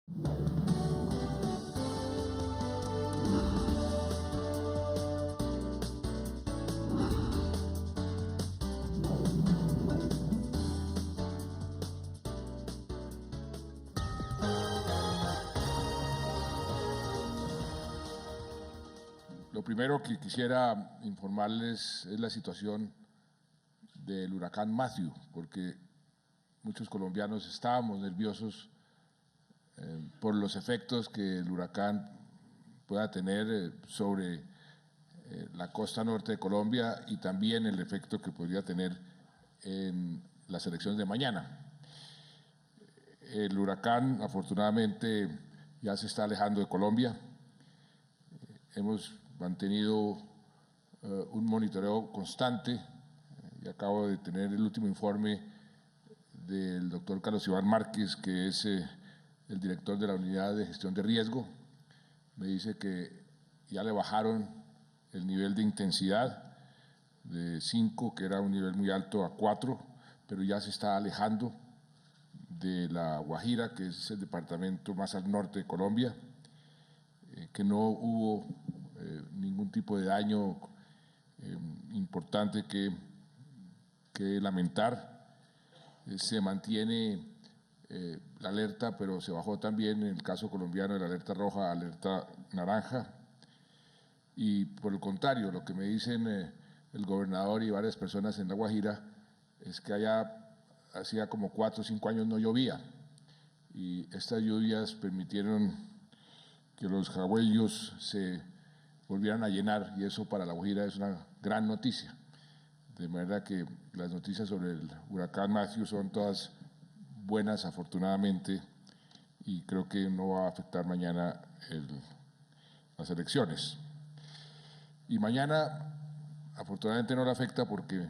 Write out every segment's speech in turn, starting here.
Lo primero que quisiera informarles es la situación del huracán Matthew, porque muchos colombianos estábamos nerviosos por los efectos que el huracán pueda tener sobre la costa norte de Colombia y también el efecto que podría tener en las elecciones de mañana. El huracán, afortunadamente, ya se está alejando de Colombia. Hemos mantenido un monitoreo constante y acabo de tener el último informe del doctor Carlos Iván Márquez, que es el director de la Unidad de Gestión de Riesgo. Me dice que ya le bajaron el nivel de intensidad de 5, que era un nivel muy alto, a 4, pero ya se está alejando de La Guajira, que es el departamento más al norte de Colombia, que no hubo ningún tipo de daño importante que lamentar. Se mantiene la alerta, pero se bajó también en el caso colombiano de la alerta roja a alerta naranja. Y por el contrario, lo que me dicen el gobernador y varias personas en La Guajira es que allá hacía como 4 o 5 años no llovía, y estas lluvias permitieron que los jagüeyos se volvieran a llenar, y eso para La Guajira es una gran noticia. De manera que las noticias sobre el huracán Matthew son todas buenas, afortunadamente, y creo que no va a afectar mañana las elecciones. Y mañana, afortunadamente, no le afecta porque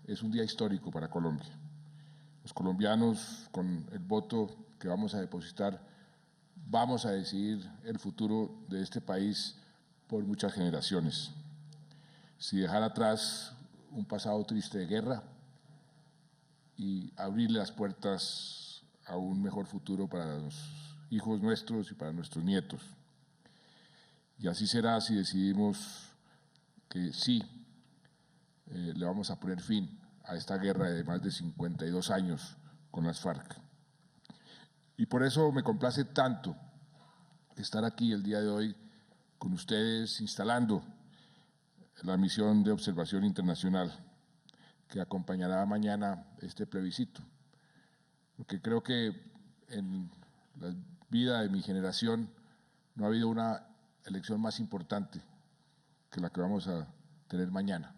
es un día histórico para Colombia. Los colombianos, con el voto que vamos a depositar, vamos a decidir el futuro de este país por muchas generaciones. Si dejar atrás un pasado triste de guerra y abrirle las puertas a un mejor futuro para los hijos nuestros y para nuestros nietos. Y así será si decidimos que sí, le vamos a poner fin a esta guerra de más de 52 años con las FARC. Y por eso me complace tanto estar aquí el día de hoy con ustedes instalando la misión de observación internacional que acompañará mañana este plebiscito. Porque creo que en la vida de mi generación no ha habido una elección más importante que la que vamos a tener mañana.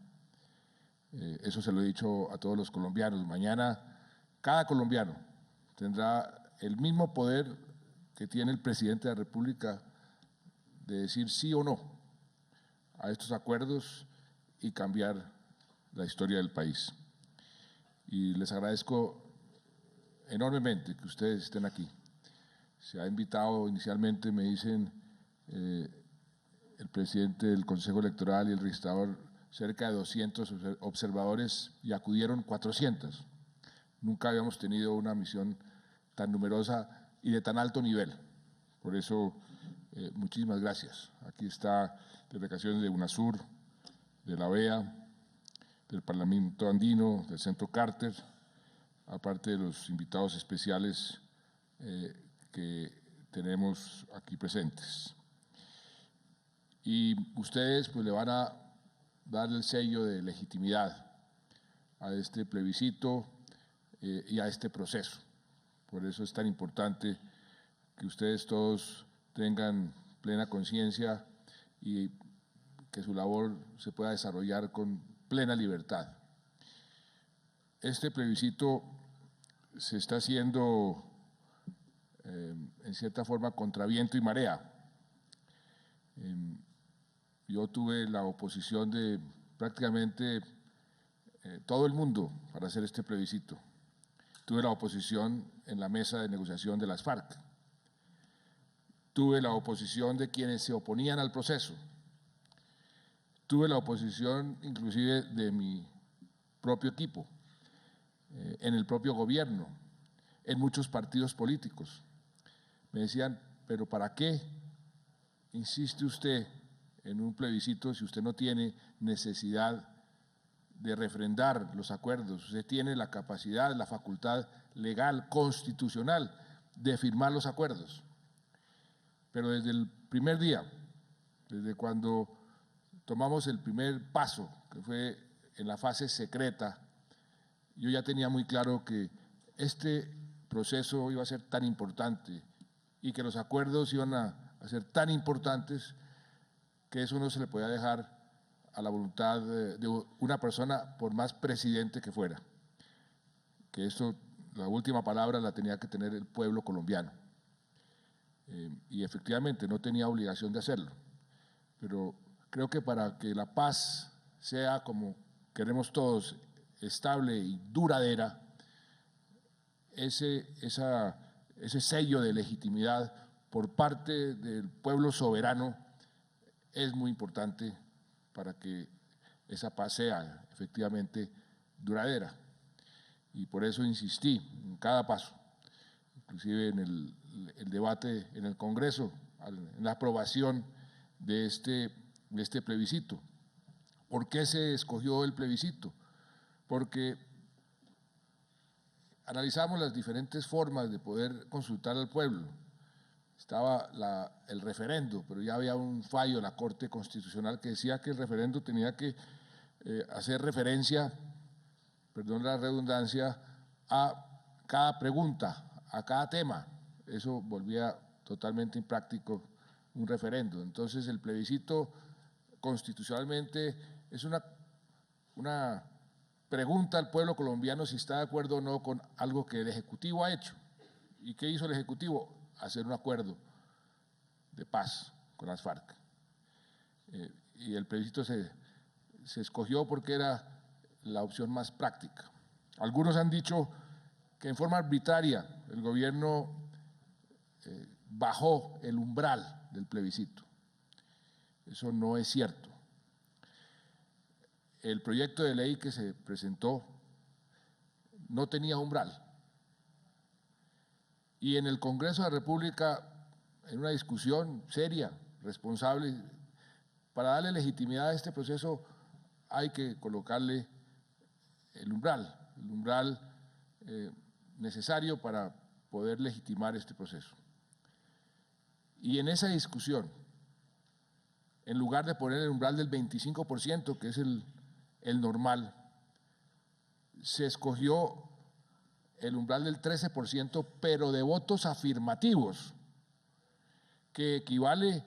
Eso se lo he dicho a todos los colombianos. Mañana cada colombiano tendrá el mismo poder que tiene el presidente de la República de decir sí o no a estos acuerdos y cambiar la historia del país. Y les agradezco enormemente que ustedes estén aquí. Se ha invitado inicialmente, me dicen el presidente del Consejo Electoral y el registrador, cerca de 200 observadores, y acudieron 400. Nunca habíamos tenido una misión tan numerosa y de tan alto nivel. Por eso, muchísimas gracias. Aquí está delegaciones de UNASUR, de la OEA, del Parlamento Andino, del Centro Carter, aparte de los invitados especiales que tenemos aquí presentes. Y ustedes pues le van a dar el sello de legitimidad a este plebiscito y a este proceso. Por eso es tan importante que ustedes todos tengan plena conciencia y que su labor se pueda desarrollar con plena libertad. Este plebiscito se está haciendo en cierta forma contra viento y marea. Yo tuve la oposición de prácticamente todo el mundo para hacer este plebiscito. Tuve la oposición en la mesa de negociación de las FARC. Tuve la oposición de quienes se oponían al proceso. Tuve la oposición inclusive de mi propio equipo, en el propio gobierno, en muchos partidos políticos. me decían, pero ¿para qué insiste usted en un plebiscito si usted no tiene necesidad de refrendar los acuerdos? Usted tiene la capacidad, la facultad legal, constitucional de firmar los acuerdos. Pero desde el primer día, desde cuando tomamos el primer paso, que fue en la fase secreta, yo ya tenía muy claro que este proceso iba a ser tan importante y que los acuerdos iban a ser tan importantes que eso no se le podía dejar a la voluntad de una persona, por más presidente que fuera. Que esto, la última palabra la tenía que tener el pueblo colombiano. Y efectivamente no tenía obligación de hacerlo. Pero creo que para que la paz sea, como queremos todos, estable y duradera, ese sello de legitimidad por parte del pueblo soberano es muy importante para que esa paz sea efectivamente duradera. Y por eso insistí en cada paso, inclusive en el debate en el Congreso, en la aprobación de este plebiscito. ¿Por qué se escogió el plebiscito? Porque analizamos las diferentes formas de poder consultar al pueblo. Estaba el referendo, pero ya había un fallo de la Corte Constitucional que decía que el referendo tenía que hacer referencia, perdón la redundancia, a cada pregunta, a cada tema. Eso volvía totalmente impráctico un referendo. Entonces el plebiscito constitucionalmente es una pregunta al pueblo colombiano si está de acuerdo o no con algo que el Ejecutivo ha hecho. ¿Y qué hizo el Ejecutivo? Hacer un acuerdo de paz con las FARC. Y el plebiscito se escogió porque era la opción más práctica. Algunos han dicho que en forma arbitraria el gobierno bajó el umbral del plebiscito. Eso no es cierto. El proyecto de ley que se presentó no tenía umbral. Y en el Congreso de la República, en una discusión seria, responsable, para darle legitimidad a este proceso hay que colocarle el umbral necesario para poder legitimar este proceso. Y en esa discusión, en lugar de poner el umbral del 25%, que es el normal, se escogió el umbral del 13%, pero de votos afirmativos, que equivale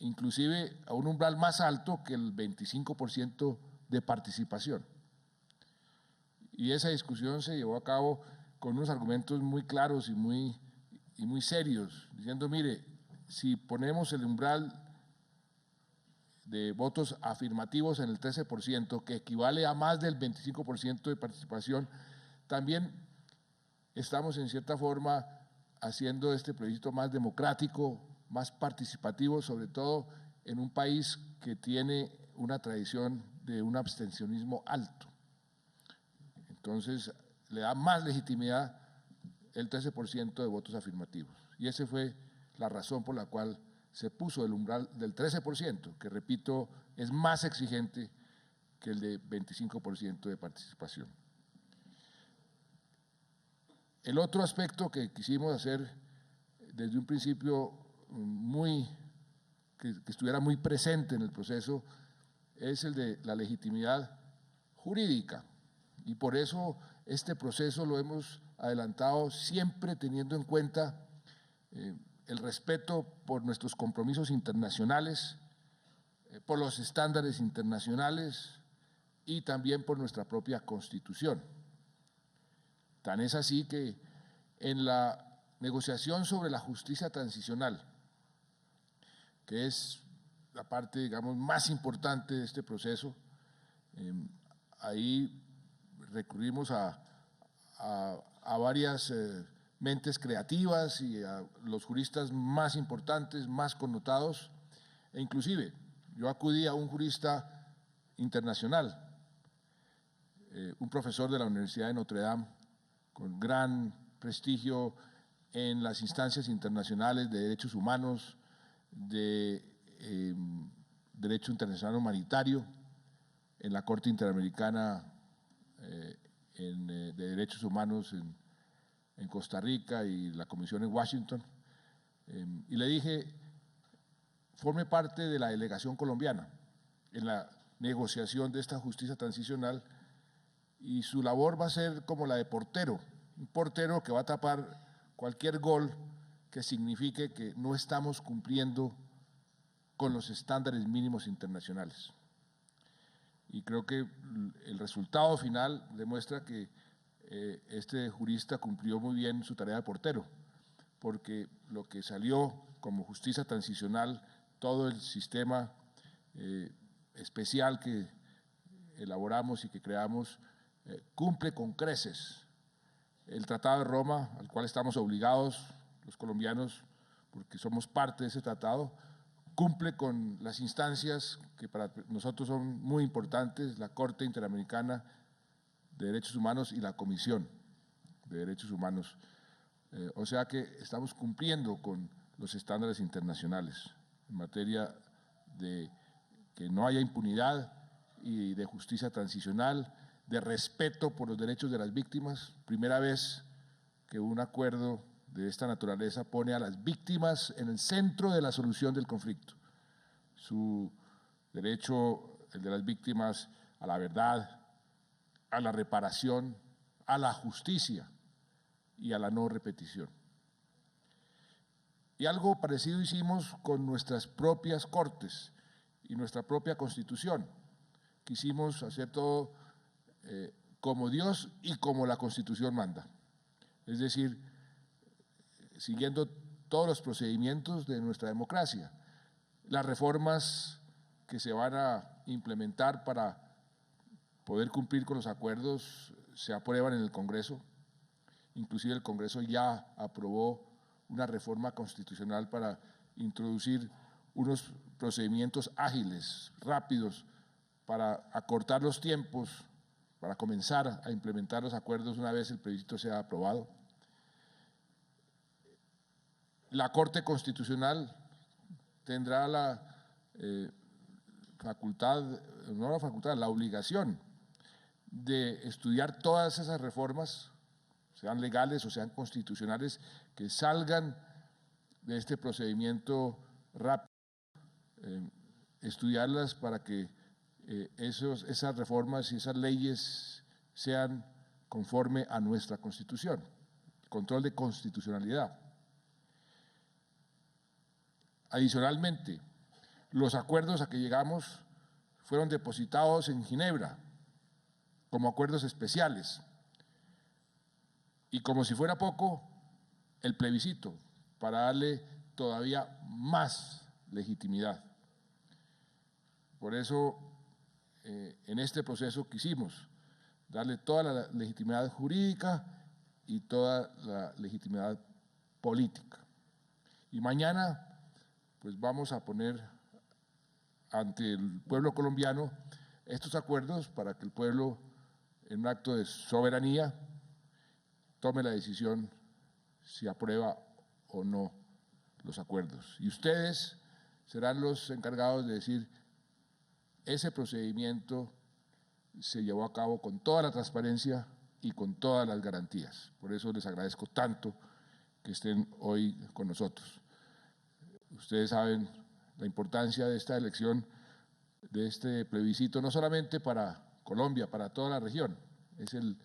inclusive a un umbral más alto que el 25% de participación. Y esa discusión se llevó a cabo con unos argumentos muy claros y muy serios, diciendo, mire, si ponemos el umbral de votos afirmativos en el 13%, que equivale a más del 25% de participación, también estamos en cierta forma haciendo este plebiscito más democrático, más participativo, sobre todo en un país que tiene una tradición de un abstencionismo alto. Entonces, le da más legitimidad el 13% de votos afirmativos. Y esa fue la razón por la cual se puso el umbral del 13%, que repito, es más exigente que el de 25% de participación. El otro aspecto que quisimos hacer desde un principio que estuviera muy presente en el proceso es el de la legitimidad jurídica. Y por eso este proceso lo hemos adelantado siempre teniendo en cuenta el respeto por nuestros compromisos internacionales, por los estándares internacionales y también por nuestra propia Constitución. Tan es así que en la negociación sobre la justicia transicional, que es la parte, digamos, más importante de este proceso, ahí recurrimos a varias mentes creativas y a los juristas más importantes, más connotados, e inclusive yo acudí a un jurista internacional, un profesor de la Universidad de Notre Dame, con gran prestigio en las instancias internacionales de derechos humanos, de derecho internacional humanitario, en la Corte Interamericana de Derechos Humanos en Costa Rica y la Comisión en Washington. Y le dije, forme parte de la delegación colombiana en la negociación de esta justicia transicional y su labor va a ser como la de portero, un portero que va a tapar cualquier gol que signifique que no estamos cumpliendo con los estándares mínimos internacionales. Y creo que el resultado final demuestra que este jurista cumplió muy bien su tarea de portero, porque lo que salió como justicia transicional, todo el sistema especial que elaboramos y que creamos, cumple con creces el Tratado de Roma, al cual estamos obligados los colombianos, porque somos parte de ese tratado, cumple con las instancias que para nosotros son muy importantes, la Corte Interamericana de Derechos Humanos y la Comisión de Derechos Humanos. O sea que estamos cumpliendo con los estándares internacionales en materia de que no haya impunidad y de justicia transicional, de respeto por los derechos de las víctimas. Primera vez que un acuerdo de esta naturaleza pone a las víctimas en el centro de la solución del conflicto. Su derecho, el de las víctimas, a la verdad, a la reparación, a la justicia y a la no repetición. Y algo parecido hicimos con nuestras propias cortes y nuestra propia Constitución. Quisimos hacer todo como Dios y como la Constitución manda. Es decir, siguiendo todos los procedimientos de nuestra democracia. Las reformas que se van a implementar para poder cumplir con los acuerdos se aprueban en el Congreso. Inclusive el Congreso ya aprobó una reforma constitucional para introducir unos procedimientos ágiles, rápidos, para acortar los tiempos, para comenzar a implementar los acuerdos una vez el plebiscito sea aprobado. La Corte Constitucional tendrá la la obligación de estudiar todas esas reformas, sean legales o sean constitucionales, que salgan de este procedimiento rápido, estudiarlas para que esas reformas y esas leyes sean conforme a nuestra Constitución, control de constitucionalidad. Adicionalmente, los acuerdos a que llegamos fueron depositados en Ginebra como acuerdos especiales y, como si fuera poco, el plebiscito para darle todavía más legitimidad. Por eso, en este proceso quisimos darle toda la legitimidad jurídica y toda la legitimidad política. Y mañana pues vamos a poner ante el pueblo colombiano estos acuerdos para que el pueblo, en un acto de soberanía, tome la decisión si aprueba o no los acuerdos. Y ustedes serán los encargados de decir, ese procedimiento se llevó a cabo con toda la transparencia y con todas las garantías. Por eso les agradezco tanto que estén hoy con nosotros. Ustedes saben la importancia de esta elección, de este plebiscito, no solamente para Colombia, para toda la región. Es el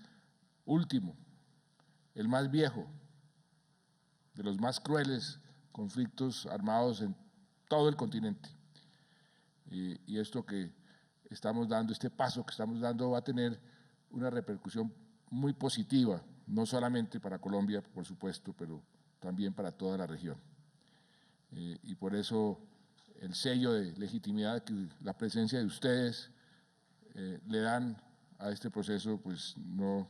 último, el más viejo, de los más crueles conflictos armados en todo el continente. Y esto que estamos dando, este paso que estamos dando, va a tener una repercusión muy positiva, no solamente para Colombia, por supuesto, pero también para toda la región. Y por eso el sello de legitimidad que la presencia de ustedes le dan a este proceso, pues no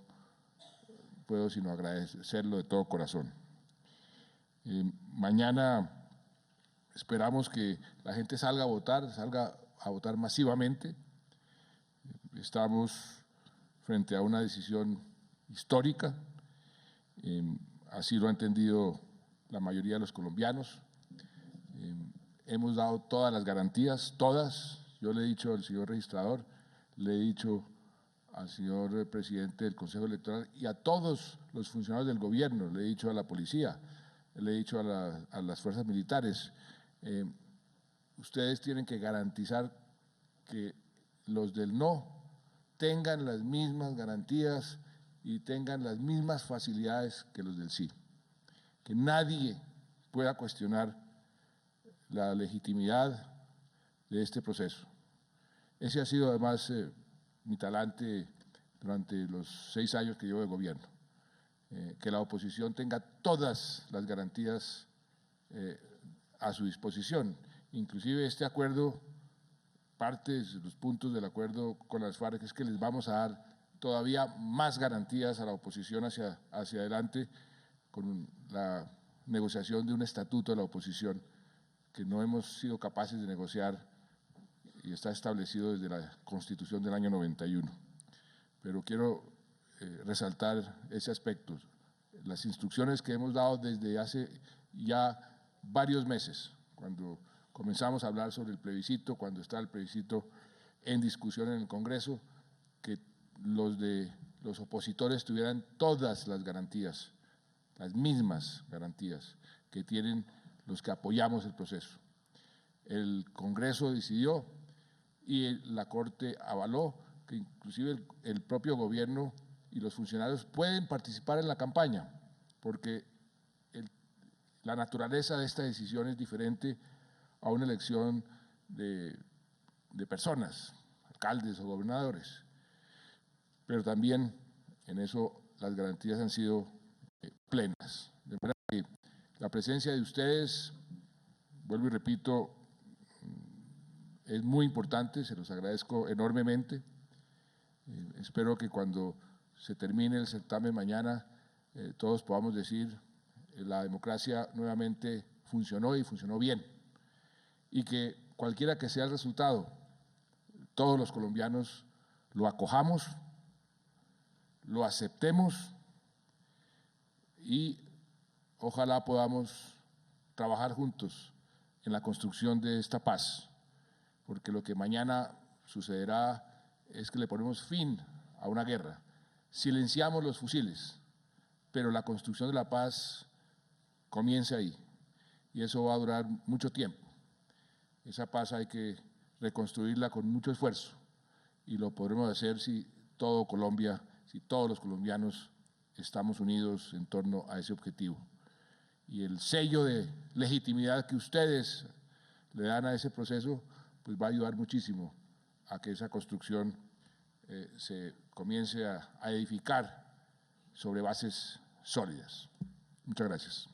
puedo sino agradecerlo de todo corazón. Mañana esperamos que la gente salga a votar masivamente. Estamos frente a una decisión histórica, así lo ha entendido la mayoría de los colombianos. Hemos dado todas las garantías, todas. Yo le he dicho al señor registrador, le he dicho al señor presidente del Consejo Electoral y a todos los funcionarios del gobierno, le he dicho a la policía, le he dicho a las fuerzas militares, ustedes tienen que garantizar que los del no tengan las mismas garantías y tengan las mismas facilidades que los del sí. Que nadie pueda cuestionar la legitimidad de este proceso. Ese ha sido además mi talante durante los 6 años que llevo de gobierno. Que la oposición tenga todas las garantías a su disposición. Inclusive este acuerdo, partes de los puntos del acuerdo con las FARC es que les vamos a dar todavía más garantías a la oposición hacia adelante con la negociación de un estatuto de la oposición que no hemos sido capaces de negociar y está establecido desde la Constitución del año 91. Pero quiero resaltar ese aspecto. Las instrucciones que hemos dado desde hace ya varios meses, cuando comenzamos a hablar sobre el plebiscito, cuando está el plebiscito en discusión en el Congreso, que los opositores tuvieran todas las garantías, las mismas garantías que tienen los que apoyamos el proceso. El Congreso decidió y la Corte avaló que inclusive el propio gobierno y los funcionarios pueden participar en la campaña, porque la naturaleza de esta decisión es diferente a una elección de personas, alcaldes o gobernadores. Pero también en eso las garantías han sido plenas. De manera que la presencia de ustedes, vuelvo y repito, es muy importante, se los agradezco enormemente. Espero que cuando se termine el certamen mañana todos podamos decir la democracia nuevamente funcionó y funcionó bien. Y que cualquiera que sea el resultado, todos los colombianos lo acojamos, lo aceptemos y ojalá podamos trabajar juntos en la construcción de esta paz, porque lo que mañana sucederá es que le ponemos fin a una guerra, silenciamos los fusiles, pero la construcción de la paz comienza ahí y eso va a durar mucho tiempo. Esa paz hay que reconstruirla con mucho esfuerzo y lo podremos hacer si todo Colombia, si todos los colombianos estamos unidos en torno a ese objetivo. Y el sello de legitimidad que ustedes le dan a ese proceso, pues va a ayudar muchísimo a que esa construcción se comience a edificar sobre bases sólidas. Muchas gracias.